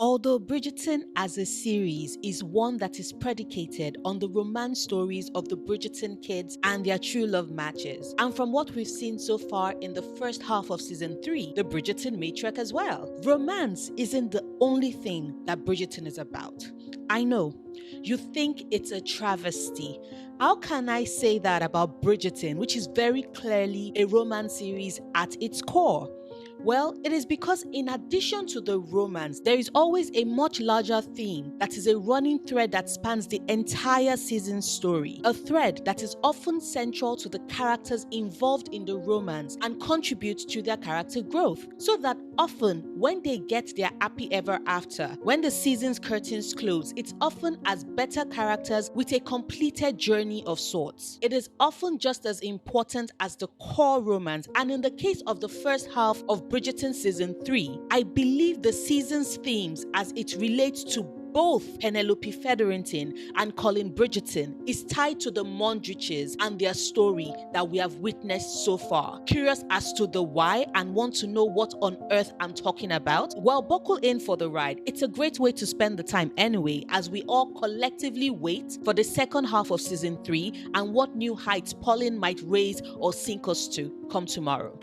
Although Bridgerton as a series is one that is predicated on the romance stories of the Bridgerton kids and their true love matches, and from what we've seen so far in the first half of season 3, the Bridgerton matriarch as well, romance isn't the only thing that Bridgerton is about. I know, you think it's a travesty. How can I say that about Bridgerton, which is very clearly a romance series at its core? Well, it is because in addition to the romance, there is always a much larger theme that is a running thread that spans the entire season's story. A thread that is often central to the characters involved in the romance and contributes to their character growth. So that often, when they get their happy ever after, when the season's curtains close, it's often as better characters with a completed journey of sorts. It is often just as important as the core romance, and in the case of the first half of Bridgerton season 3, I believe the season's themes as it relates to both Penelope Featherington and Colin Bridgerton is tied to the Mondrichs and their story that we have witnessed so far. Curious as to the why and want to know what on earth I'm talking about? Well, buckle in for the ride. It's a great way to spend the time anyway, as we all collectively wait for the second half of season 3 and what new heights Polin might raise or sink us to come tomorrow.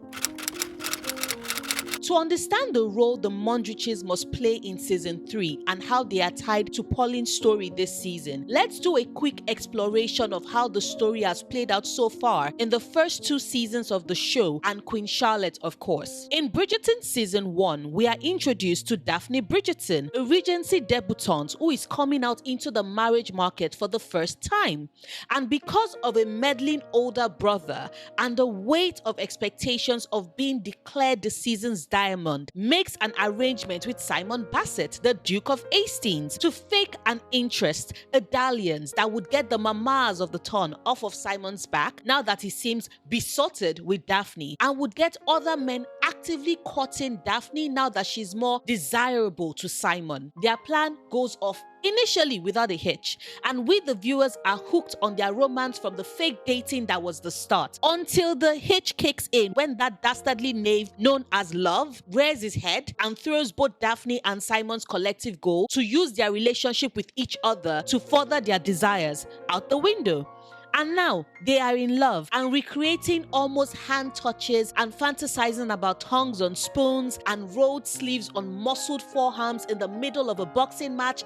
To understand the role the Mondrichs must play in season 3 and how they are tied to Polin's story this season, let's do a quick exploration of how the story has played out so far in the first 2 seasons of the show and Queen Charlotte, of course. In Bridgerton season 1, we are introduced to Daphne Bridgerton, a Regency debutante who is coming out into the marriage market for the first time. And because of a meddling older brother and the weight of expectations of being declared the season's diamond, makes an arrangement with Simon Basset, the Duke of Hastings, to fake an interest, a dalliance that would get the mamas of the ton off of Simon's back now that he seems besotted with Daphne, and would get other men actively courting Daphne now that she's more desirable to Simon. Their plan goes off initially without a hitch, and we the viewers are hooked on their romance from the fake dating that was the start, until the hitch kicks in when that dastardly knave known as Love rears his head and throws both Daphne and Simon's collective goal to use their relationship with each other to further their desires out the window. And now they are in love and recreating almost hand touches and fantasizing about tongues on spoons and rolled sleeves on muscled forearms in the middle of a boxing match.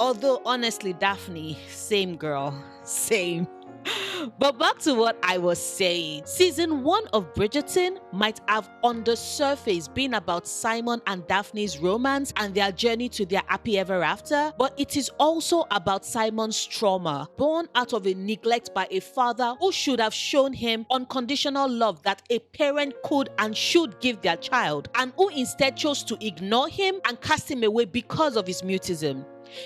Although honestly, Daphne, same girl, same. But back to what I was saying. Season 1 of Bridgerton might have on the surface been about Simon and Daphne's romance and their journey to their happy ever after, but it is also about Simon's trauma, born out of a neglect by a father who should have shown him unconditional love that a parent could and should give their child, and who instead chose to ignore him and cast him away because of his mutism.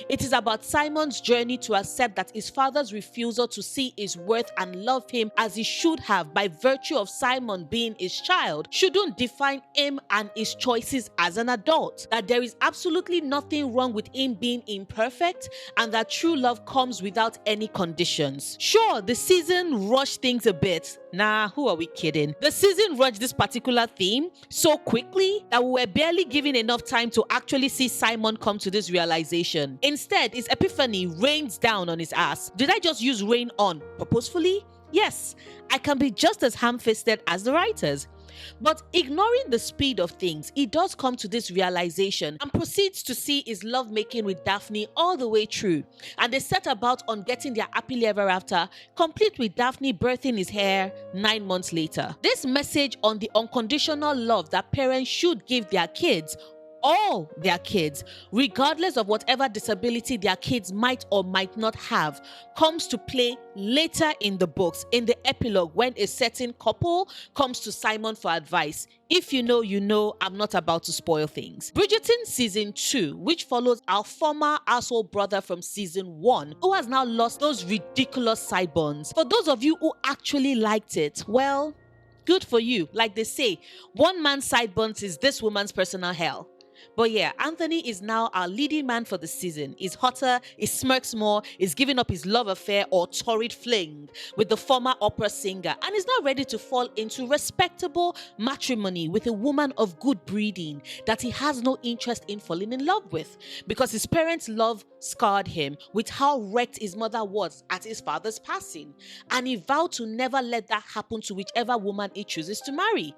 It is about Simon's journey to accept that his father's refusal to see his worth and love him as he should have by virtue of Simon being his child shouldn't define him and his choices as an adult. That there is absolutely nothing wrong with him being imperfect and that true love comes without any conditions. Sure, the season rushed things a bit. Nah, who are we kidding? The season rushed this particular theme so quickly that we were barely given enough time to actually see Simon come to this realization. Instead, his epiphany rains down on his ass. Did I just use rain on purposefully? Yes, I can be just as ham-fisted as the writers. But ignoring the speed of things, he does come to this realization and proceeds to see his lovemaking with Daphne all the way through. And they set about on getting their happily ever after, complete with Daphne birthing his heir 9 months later. This message on the unconditional love that parents should give their kids, all their kids, regardless of whatever disability their kids might or might not have, comes to play later in the books, in the epilogue, when a certain couple comes to Simon for advice. If you know, you know, I'm not about to spoil things. Bridgerton season 2, which follows our former asshole brother from season 1, who has now lost those ridiculous sideburns. For those of you who actually liked it, well, good for you. Like they say, one man's sideburns is this woman's personal hell. But yeah, Anthony is now our leading man for the season. He's hotter, he smirks more, he's giving up his love affair or torrid fling with the former opera singer, and is now ready to fall into respectable matrimony with a woman of good breeding that he has no interest in falling in love with, because his parents' love scarred him with how wrecked his mother was at his father's passing, and he vowed to never let that happen to whichever woman he chooses to marry.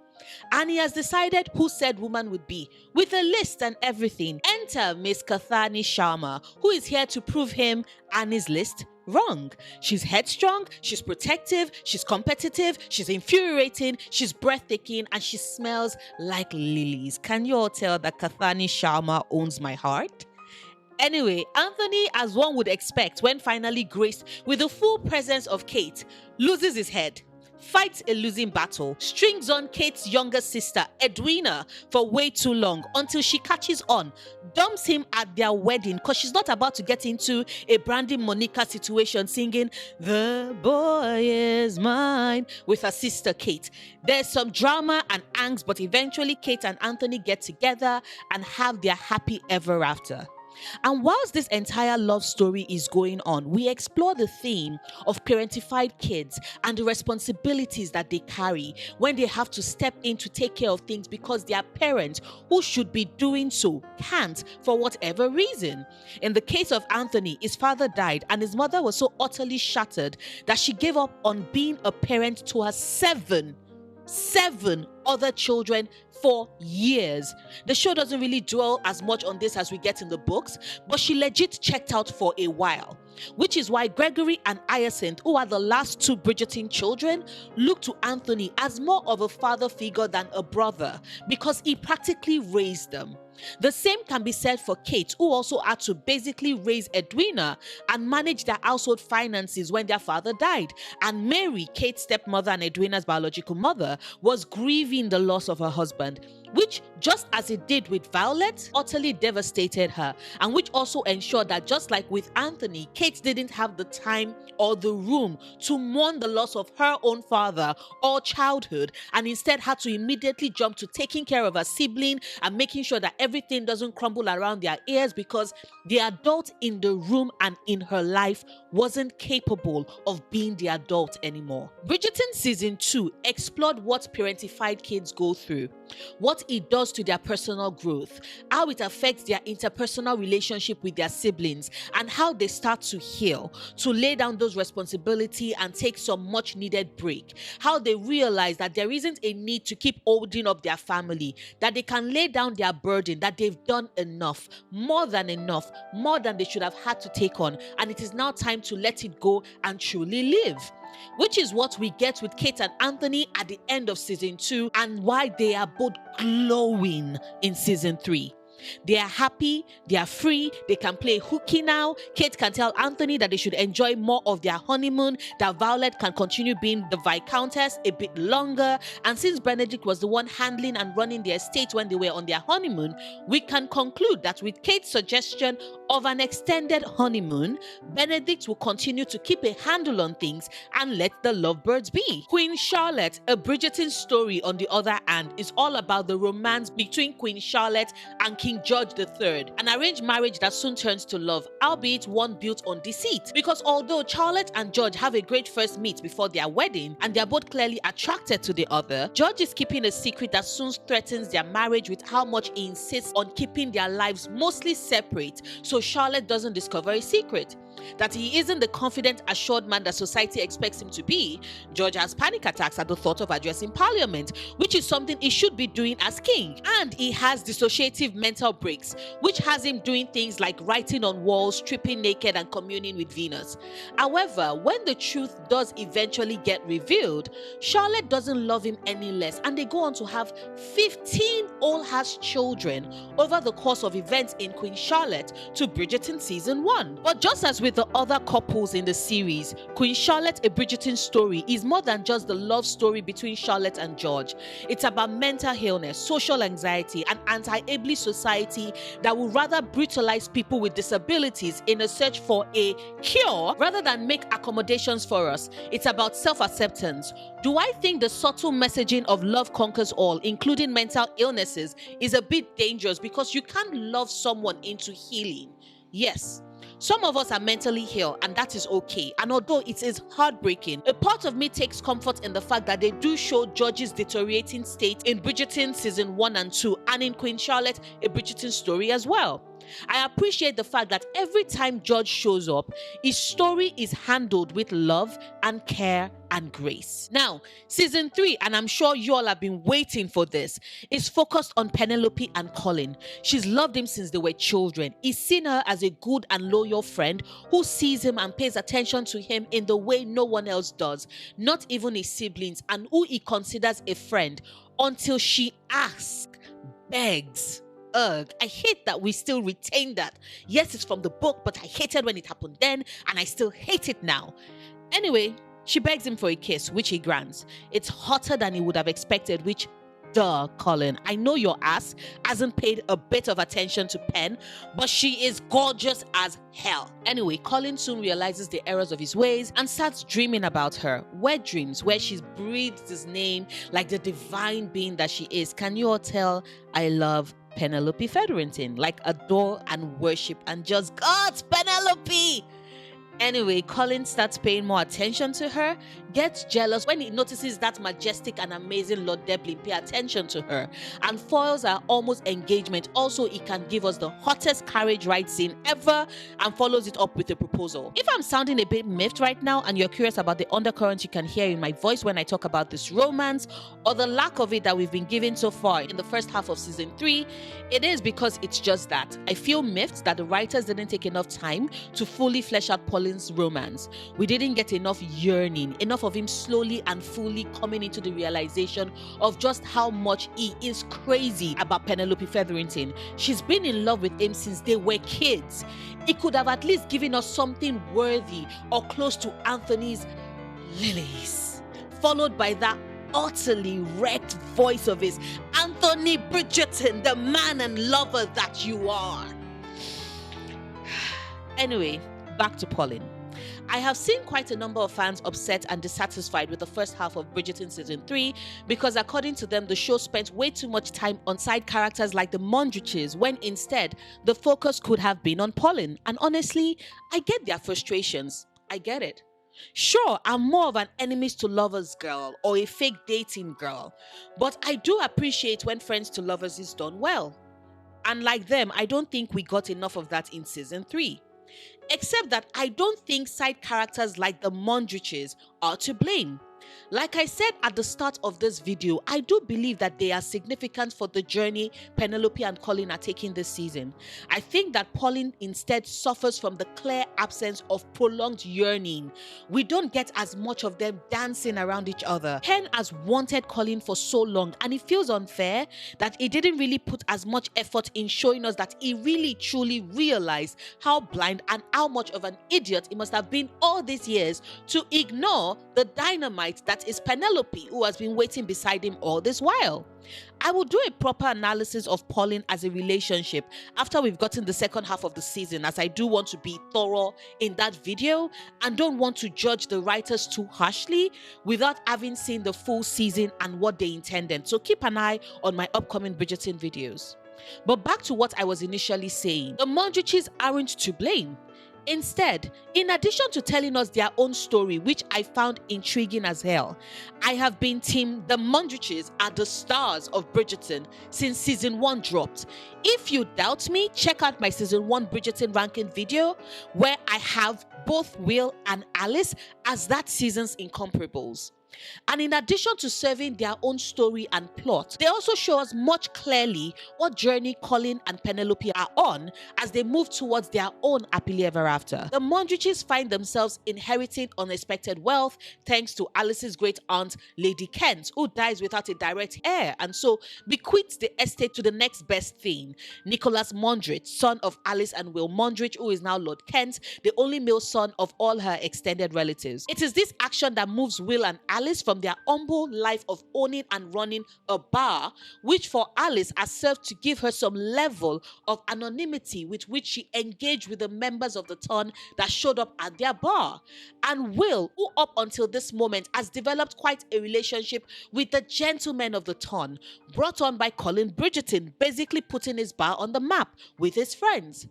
And he has decided who said woman would be, with a list and everything. Enter Miss Kanthony Sharma, who is here to prove him and his list wrong. She's headstrong, she's protective, she's competitive, she's infuriating, she's breathtaking, and she smells like lilies. Can you all tell that Kanthony Sharma owns my heart? Anyway, Anthony, as one would expect when finally graced with the full presence of Kate, loses his head, fights a losing battle, strings on Kate's younger sister, Edwina, for way too long until she catches on, dumps him at their wedding because she's not about to get into a Brandy Monica situation singing "The Boy Is Mine" with her sister Kate. There's some drama and angst, but eventually Kate and Anthony get together and have their happy ever after. And whilst this entire love story is going on, we explore the theme of parentified kids and the responsibilities that they carry when they have to step in to take care of things because their parent, who should be doing so, can't for whatever reason. In the case of Anthony, his father died and his mother was so utterly shattered that she gave up on being a parent to her seven other children for years. The show doesn't really dwell as much on this as we get in the books, but she legit checked out for a while, which is why Gregory and Hyacinth, who are the last two Bridgerton children, look to Anthony as more of a father figure than a brother because he practically raised them. The same can be said for Kate, who also had to basically raise Edwina and manage their household finances when their father died. And Mary, Kate's stepmother and Edwina's biological mother, was grieving the loss of her husband, which, just as it did with Violet, utterly devastated her, and which also ensured that, just like with Anthony, Kate didn't have the time or the room to mourn the loss of her own father or childhood, and instead had to immediately jump to taking care of her sibling and making sure that everything doesn't crumble around their ears because the adult in the room and in her life wasn't capable of being the adult anymore. Bridgerton Season 2 explored what parentified kids go through, what it does to their personal growth, how it affects their interpersonal relationship with their siblings, and how they start to heal, to lay down those responsibilities and take some much needed break, how they realize that there isn't a need to keep holding up their family, that they can lay down their burden, that they've done enough, more than they should have had to take on, and it is now time to let it go and truly live. Which is what we get with Kate and Anthony at the end of Season 2, and why they are both glowing in Season 3. They are happy, they are free, they can play hooky now. Kate can tell Anthony that they should enjoy more of their honeymoon, that Violet can continue being the Viscountess a bit longer, and since Benedict was the one handling and running the estate when they were on their honeymoon, we can conclude that with Kate's suggestion of an extended honeymoon, Benedict will continue to keep a handle on things and let the lovebirds be. Queen Charlotte, a Bridgerton story, on the other hand, is all about the romance between Queen Charlotte and King George III, an arranged marriage that soon turns to love, albeit one built on deceit. Because although Charlotte and George have a great first meet before their wedding, and they are both clearly attracted to the other, George is keeping a secret that soon threatens their marriage with how much he insists on keeping their lives mostly separate, so Charlotte doesn't discover a secret. That he isn't the confident, assured man that society expects him to be, George has panic attacks at the thought of addressing Parliament, which is something he should be doing as king. And he has dissociative mental breaks, which has him doing things like writing on walls, stripping naked, and communing with Venus. However, when the truth does eventually get revealed, Charlotte doesn't love him any less, and they go on to have 15 old-ass children over the course of events in Queen Charlotte to Bridgerton Season 1. But just as with with the other couples in the series, Queen Charlotte, A Bridgerton Story is more than just the love story between Charlotte and George. It's about mental illness, social anxiety, and anti-ably society that would rather brutalize people with disabilities in a search for a cure rather than make accommodations for us. It's about self-acceptance. Do I think the subtle messaging of love conquers all, including mental illnesses, is a bit dangerous because you can't love someone into healing? Yes. Some of us are mentally ill, and that is okay. And although it is heartbreaking, a part of me takes comfort in the fact that they do show George's deteriorating state in Bridgerton season 1 and 2 and in Queen Charlotte, A Bridgerton Story as well. I appreciate the fact that every time George shows up, his story is handled with love and care and grace. Now, season 3, and I'm sure you all have been waiting for this, is focused on Penelope and Polin. She's loved him since they were children. He's seen her as a good and loyal friend who sees him and pays attention to him in the way no one else does, not even his siblings, and who he considers a friend, until she asks, begs. Ugh, I hate that we still retain that. Yes, it's from the book, but I hated when it happened then, and I still hate it now. Anyway, she begs him for a kiss, which he grants. It's hotter than he would have expected, which, duh, Colin, I know your ass hasn't paid a bit of attention to Pen, but she is gorgeous as hell. Anyway, Colin soon realizes the errors of his ways and starts dreaming about her. Wet dreams where she's breathed his name like the divine being that she is. Can you all tell I love Penelope Featherington? Like, adore and worship and just, God, Penelope! Anyway, Colin starts paying more attention to her, gets jealous when he notices that majestic and amazing Lord Deblin pay attention to her, and foils our almost engagement. Also, he can give us the hottest carriage ride scene ever and follows it up with a proposal. If I'm sounding a bit miffed right now and you're curious about the undercurrents you can hear in my voice when I talk about this romance, or the lack of it that we've been given so far in the first half of season 3, it is because it's just that. I feel miffed that the writers didn't take enough time to fully flesh out Polin's romance. We didn't get enough yearning, enough of him slowly and fully coming into the realization of just how much he is crazy about Penelope Featherington. She's been in love with him since they were kids. He could have at least given us something worthy or close to Anthony's lilies, followed by that utterly wrecked voice of his, Anthony Bridgerton, the man and lover that you are. Anyway, back to Polin. I have seen quite a number of fans upset and dissatisfied with the first half of Bridgerton season 3 because according to them, the show spent way too much time on side characters like the Mondrichs when instead the focus could have been on Polin. And honestly, I get their frustrations. I get it. Sure, I'm more of an enemies to lovers girl or a fake dating girl, but I do appreciate when friends to lovers is done well. And like them, I don't think we got enough of that in season 3. Except that I don't think side characters like the Mondrichs are to blame. Like I said at the start of this video, I do believe that they are significant for the journey Penelope and Colin are taking this season. I think that Polin instead suffers from the clear absence of prolonged yearning. We don't get as much of them dancing around each other. Pen has wanted Colin for so long, and it feels unfair that he didn't really put as much effort in showing us that he really truly realized how blind and how much of an idiot he must have been all these years to ignore the dynamite that is Penelope, who has been waiting beside him all this while. I will do a proper analysis of Polin as a relationship after we've gotten the second half of the season, as I do want to be thorough in that video and don't want to judge the writers too harshly without having seen the full season and what they intended. So keep an eye on my upcoming Bridgerton videos. But back to what I was initially saying, the Mondrichs aren't to blame. Instead, in addition to telling us their own story, which I found intriguing as hell, I have been team the Mondrichs are the stars of Bridgerton since season 1 dropped. If you doubt me, check out my season 1 Bridgerton ranking video where I have both Will and Alice as that season's incomparables. And in addition to serving their own story and plot, they also show us much clearly what journey Colin and Penelope are on as they move towards their own happily ever after. The Mondrichs find themselves inheriting unexpected wealth thanks to Alice's great aunt, Lady Kent, who dies without a direct heir and so bequeaths the estate to the next best thing, Nicholas Mondrich, son of Alice and Will Mondrich, who is now Lord Kent, the only male son of all her extended relatives. It is this action that moves Will and Alice from their humble life of owning and running a bar, which for Alice has served to give her some level of anonymity with which she engaged with the members of the ton that showed up at their bar. And Will, who up until this moment has developed quite a relationship with the gentlemen of the ton, brought on by Colin Bridgerton, basically putting his bar on the map with his friends.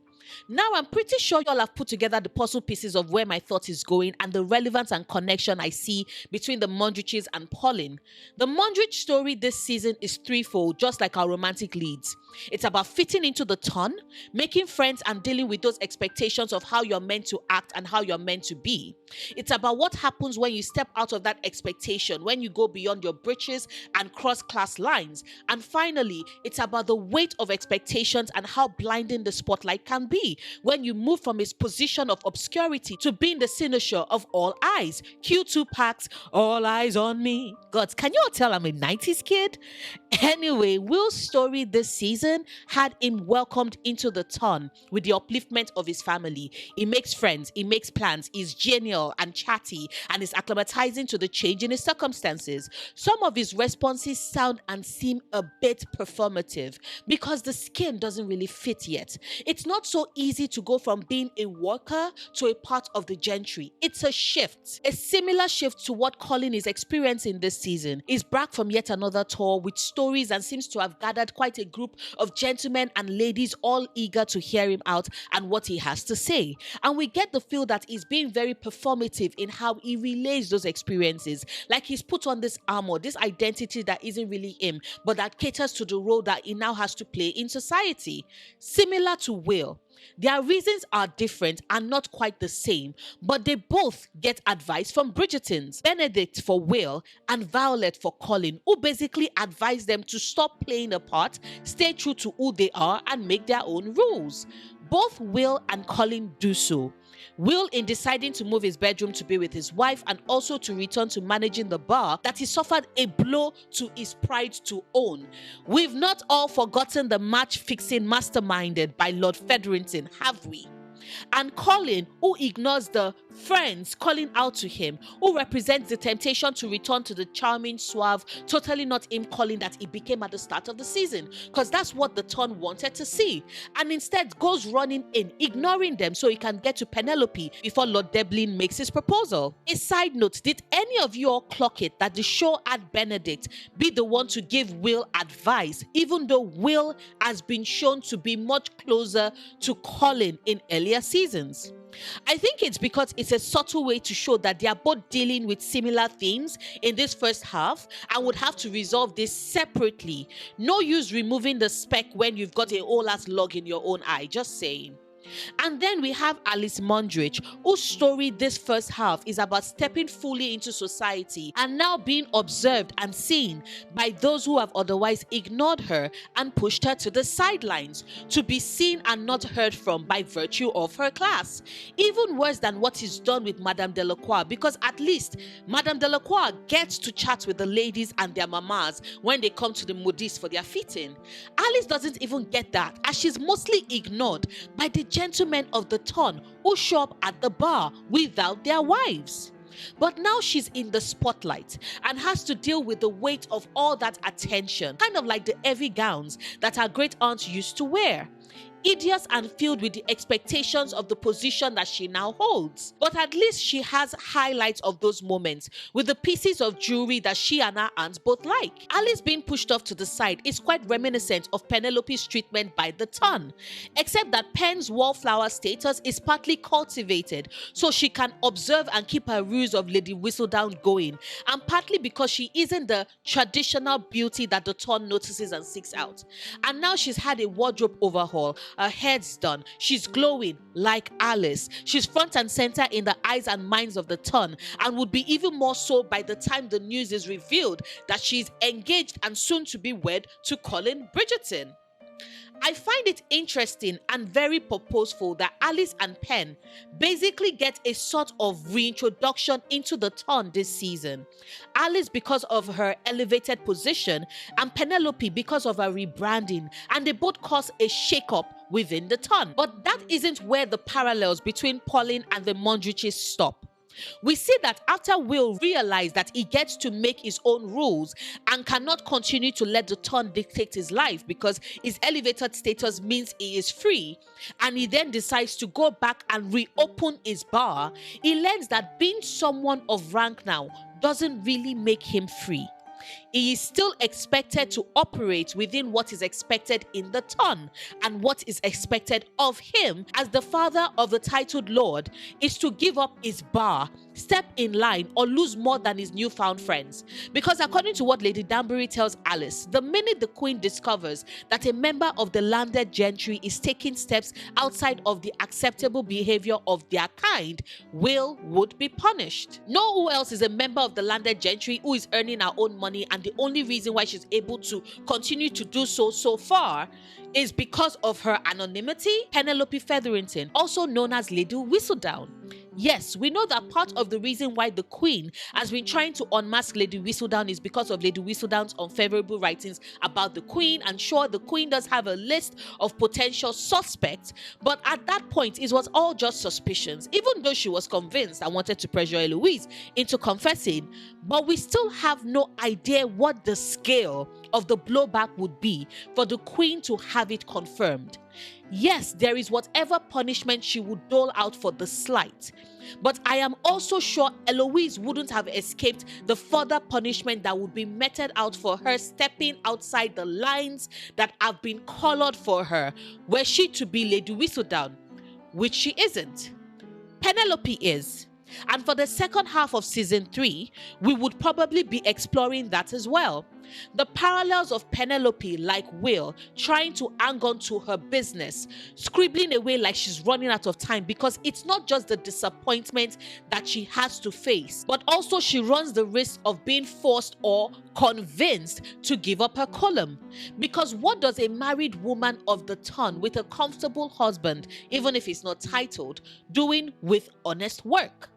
Now, I'm pretty sure y'all have put together the puzzle pieces of where my thought is going and the relevance and connection I see between the Mondrichs and Polin. The Mondrich story this season is threefold, just like our romantic leads. It's about fitting into the ton, making friends and dealing with those expectations of how you're meant to act and how you're meant to be. It's about what happens when you step out of that expectation, when you go beyond your britches and cross class lines. And finally, it's about the weight of expectations and how blinding the spotlight can be when you move from its position of obscurity to being the cynosure of all eyes. Q2 packs, all eyes on me. God, can you all tell I'm a 90s kid? Anyway, Will's story this season had him welcomed into the ton with the upliftment of his family. He makes friends, he makes plans, he's genial and chatty, and is acclimatizing to the change in his circumstances. Some of his responses sound and seem a bit performative because the skin doesn't really fit yet. It's not so easy to go from being a worker to a part of the gentry. It's a shift, a similar shift to what Colin is experiencing this season. He's back from yet another tour with stories and seems to have gathered quite a group of gentlemen and ladies all eager to hear him out and what he has to say. And we get the feel that he's being very performative in how he relays those experiences. Like he's put on this armor, this identity that isn't really him, but that caters to the role that he now has to play in society. Similar to Will. Their reasons are different and not quite the same, but they both get advice from Bridgertons, Benedict for Will and Violet for Colin, who basically advise them to stop playing a part, stay true to who they are and make their own rules. Both Will and Colin do so. Will in deciding to move his bedroom to be with his wife and also to return to managing the bar that he suffered a blow to his pride to own. We've not all forgotten the match-fixing masterminded by Lord Featherington, have we? And Colin, who ignores the friends calling out to him, who represents the temptation to return to the charming, suave, totally not him Colin that he became at the start of the season, because that's what the ton wanted to see, and instead goes running in, ignoring them so he can get to Penelope before Lord Deblin makes his proposal. A side note, did any of you all clock it that the show had Benedict be the one to give Will advice, even though Will has been shown to be much closer to Colin in earlier seasons? I think it's because it's a subtle way to show that they are both dealing with similar themes in this first half and would have to resolve this separately. No use removing the speck when you've got a whole ass log in your own eye, just saying. And then we have Alice Mondrich, whose story this first half is about stepping fully into society and now being observed and seen by those who have otherwise ignored her and pushed her to the sidelines, to be seen and not heard from by virtue of her class. Even worse than what is done with Madame Delacroix, because at least Madame Delacroix gets to chat with the ladies and their mamas when they come to the modiste for their fitting. Alice doesn't even get that, as she's mostly ignored by the gentlemen of the ton who show up at the bar without their wives. But now she's in the spotlight and has to deal with the weight of all that attention, kind of like the heavy gowns that her great aunt used to wear. Hideous and filled with the expectations of the position that she now holds. But at least she has highlights of those moments with the pieces of jewelry that she and her aunt both like. Alice being pushed off to the side is quite reminiscent of Penelope's treatment by the ton, except that Pen's wallflower status is partly cultivated so she can observe and keep her ruse of Lady Whistledown going, and partly because she isn't the traditional beauty that the ton notices and seeks out. And now she's had a wardrobe overhaul her hair's done, she's glowing like Alice. She's front and center in the eyes and minds of the ton, and would be even more so by the time the news is revealed that she's engaged and soon to be wed to Colin Bridgerton. I find it interesting and very purposeful that Alice and Pen basically get a sort of reintroduction into the ton this season. Alice because of her elevated position, and Penelope because of her rebranding, and they both cause a shake-up within the ton. But that isn't where the parallels between Polin and the Mondrichs stop. We see that after Will realized that he gets to make his own rules and cannot continue to let the ton dictate his life because his elevated status means he is free, and he then decides to go back and reopen his bar, he learns that being someone of rank now doesn't really make him free. He is still expected to operate within what is expected in the ton, and what is expected of him as the father of the titled lord is to give up his bar, step in line, or lose more than his newfound friends. Because according to what Lady Danbury tells Alice, the minute the queen discovers that a member of the landed gentry is taking steps outside of the acceptable behavior of their kind, Will would be punished. Know who else is a member of the landed gentry who is earning her own money, and the only reason why she's able to continue to do so far is because of her anonymity? Penelope Featherington, also known as Lady Whistledown. Yes, we know that part of the reason why the Queen has been trying to unmask Lady Whistledown is because of Lady Whistledown's unfavorable writings about the Queen, and sure, the Queen does have a list of potential suspects, but at that point, it was all just suspicions, even though she was convinced and wanted to pressure Eloise into confessing, but we still have no idea what the scale of the blowback would be for the Queen to have it confirmed. Yes, there is whatever punishment she would dole out for the slight, but I am also sure Eloise wouldn't have escaped the further punishment that would be meted out for her stepping outside the lines that have been colored for her, were she to be Lady Whistledown, which she isn't. Penelope is. And for the second half of season 3, we would probably be exploring that as well. The parallels of Penelope, like Will, trying to hang on to her business, scribbling away like she's running out of time, because it's not just the disappointment that she has to face, but also she runs the risk of being forced or convinced to give up her column. Because what does a married woman of the ton with a comfortable husband, even if he's not titled, doing with honest work?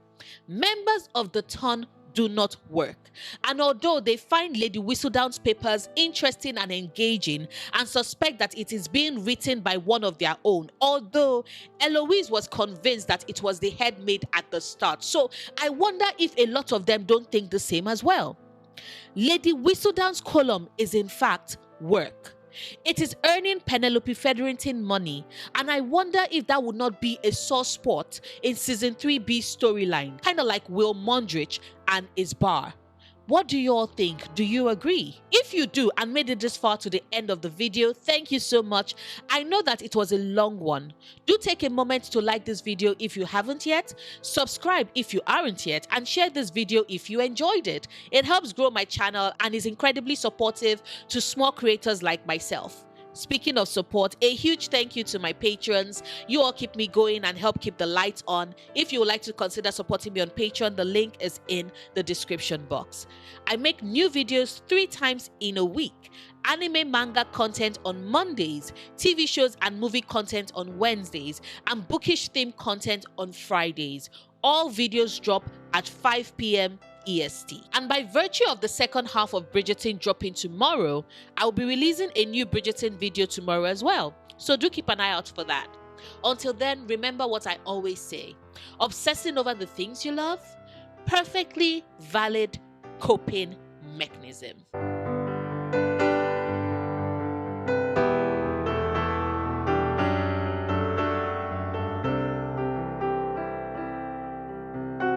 Members of the ton do not work, and although they find Lady Whistledown's papers interesting and engaging and suspect that it is being written by one of their own, although Eloise was convinced that it was the head maid at the start, so I wonder if a lot of them don't think the same as well. Lady Whistledown's column is in fact work. It is earning Penelope Featherington money, and I wonder if that would not be a sore spot in season 3B's storyline, kind of like Will Mondrichs and his bar. What do you all think? Do you agree? If you do and made it this far to the end of the video, thank you so much. I know that it was a long one. Do take a moment to like this video if you haven't yet, subscribe if you aren't yet, and share this video if you enjoyed it. It helps grow my channel and is incredibly supportive to small creators like myself. Speaking of support, a huge thank you to my patrons. You all keep me going and help keep the lights on. If you would like to consider supporting me on Patreon, the link is in the description box. I make new videos 3 times in a week. Anime manga content on Mondays, TV shows and movie content on Wednesdays, and bookish themed content on Fridays. All videos drop at 5 p.m. EST. And by virtue of the second half of Bridgerton dropping tomorrow, I will be releasing a new Bridgerton video tomorrow as well. So do keep an eye out for that. Until then, remember what I always say. Obsessing over the things you love? Perfectly valid coping mechanism.